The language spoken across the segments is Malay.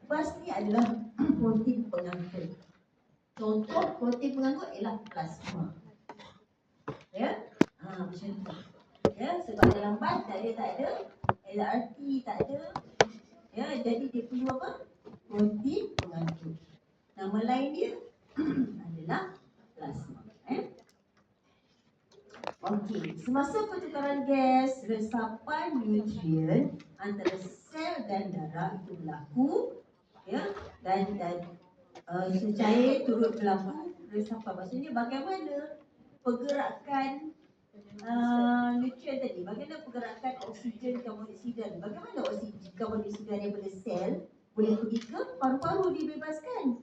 Bas ni adalah protein pengangkut. Contoh protein pengangkut ialah plasma. Ya, macam tu. Ya, sebab dalam bas dia tak ada LRT, tak ada. Ya, jadi dia perlu apa? Protein pengangkut. Nama lain dia adalah plasma. Okey, semasa pertukaran gas, resapan nutrien antara sel dan darah itu berlaku, ya, dan secair turut berlaku resapan. Maksudnya bagaimana pergerakan nutrien tadi, bagaimana pergerakan oksigen, karbon dioksida, bagaimana oksigen, karbon dioksida daripada sel boleh pergi ke paru-paru dibebaskan,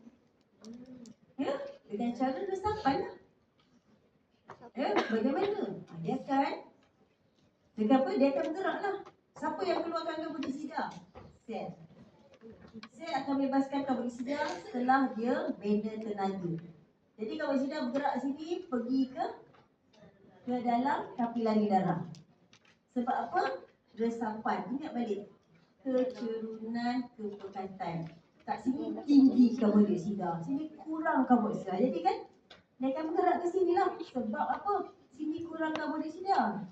ya, dengan cara resapan lah. Ya, bagaimana? Dia akan bergerak lah. Siapa yang keluarkan karbon dioksida? Sel. Sel akan bebaskan karbon dioksida setelah dia bina tenaga. Jadi karbon dioksida bergerak sini, pergi ke dalam kapilari darah. Sebab apa? Resapan. Ingat balik. Kecerunan kepekatan. Kat sini tinggi karbon dioksida, sini kurang karbon dioksida. Jadi kan dia akan bergerak ke sini lah. Sebab apa? Sini kurang karbon dioksida.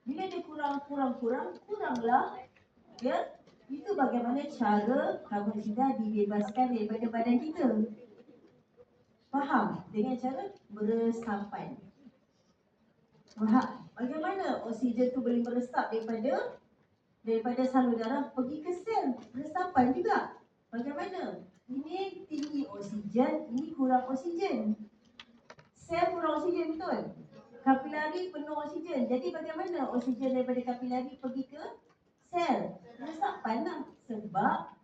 Bila dia kuranglah. Ya, itu bagaimana cara karbon dioksida dibebaskan daripada badan kita. Faham? Dengan cara meresapan. Faham? Bagaimana oksigen tu boleh meresap daripada salur darah pergi ke sel? Resapan juga. Bagaimana? Ini tinggi oksigen, ini kurang oksigen. Sel kurang oksigen, betul? Kapilari penuh oksigen. Jadi bagaimana oksigen daripada kapilari pergi ke sel? Resapan lah. Sebab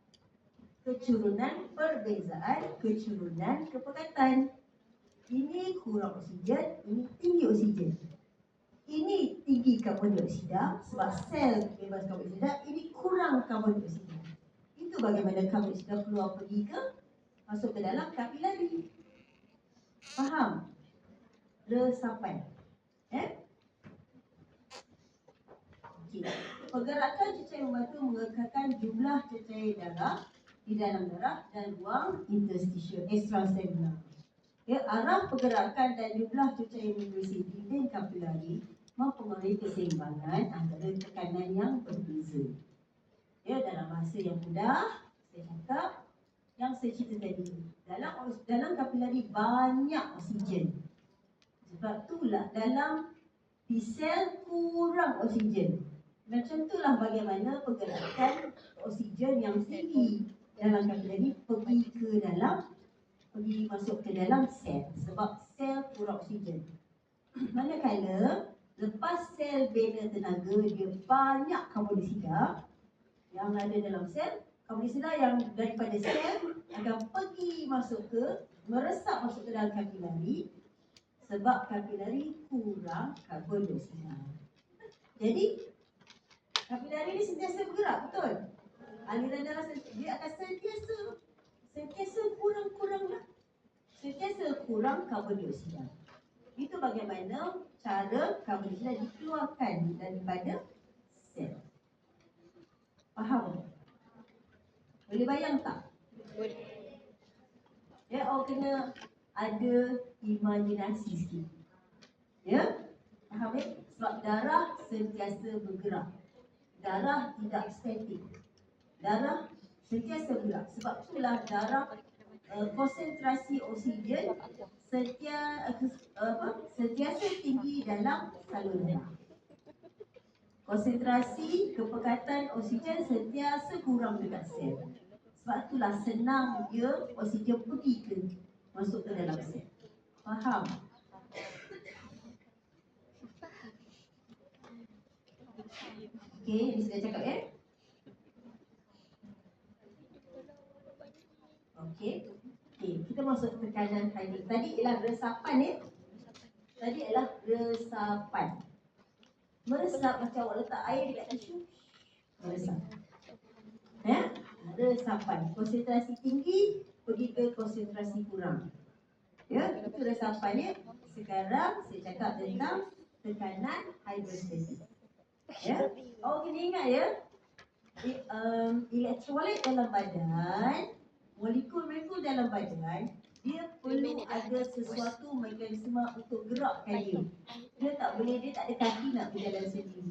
kecurunan perbezaan kecurunan kepekatan. Ini kurang oksigen, ini tinggi oksigen. Ini tinggi karbon dioksida sebab sel bebas karbon dioksida, ini kurang karbon dioksida. Itu bagaimana karbon dioksida keluar pergi ke masuk ke dalam kapilari. Faham? Resapan. Okay. Pergerakan cecair membantu mengekalkan jumlah cecair darah di dalam darah dan ruang interstitial extracellular. Ya, arah pergerakan dan jumlah cecair membersih dinding kapilari mempengaruhi keseimbangan antara tekanan yang berbeza. Ya, dalam bahasa yang mudah, saya cakap yang saya cerita tadi. Dalam kapilari banyak oksigen. Sebab itulah dalam di sel kurang oksigen. Macam itulah bagaimana pergerakan oksigen yang tinggi dalam kapilari pergi masuk ke dalam sel. Sebab sel kurang oksigen. Manakala lepas sel bina tenaga, dia banyak karbon dioksida yang ada dalam sel. Karbon dioksida yang daripada sel akan pergi meresap masuk ke dalam kapilari. Sebab kapilari kurang karbon dioksida. Jadi kapilari ni sentiasa bergerak, betul? Aliran darah dia akan sentiasa kurang karbon dioksida. Itu bagaimana cara karbon dioksida dikeluarkan daripada sel. Faham? Boleh bayang tak? Boleh. Ya, kena ada imajinasi sikit. Ya? Faham ya? Sebab darah sentiasa bergerak. Darah tidak statik. Darah sentiasa bergerak. Sebab itulah darah konsentrasi oksigen sentiasa tinggi dalam salur darah. Konsentrasi kepekatan oksigen sentiasa kurang dekat sel. Sebab itulah senang dia oksigen pergi masuk ke dalam sel. Faham? Okey, ini sudah cakap ya? Okey, kita masuk tekanan hidrolik. Tadi ialah resapan ya? Tadi ialah resapan. Meresap macam awak letak air dekat tisu. Meresap. Ya? Resapan. Konsentrasi tinggi pergi ke konsentrasi kurang. Ya, itu resapannya. Sekarang saya cakap tentang tekanan hidrostatik. Ya, kena ingat ya. Elektrolit dalam badan molekul-molekul dalam badan dia perlu ada sesuatu mekanisme untuk gerakkan dia. Dia tak ada kaki nak berjalan sendiri.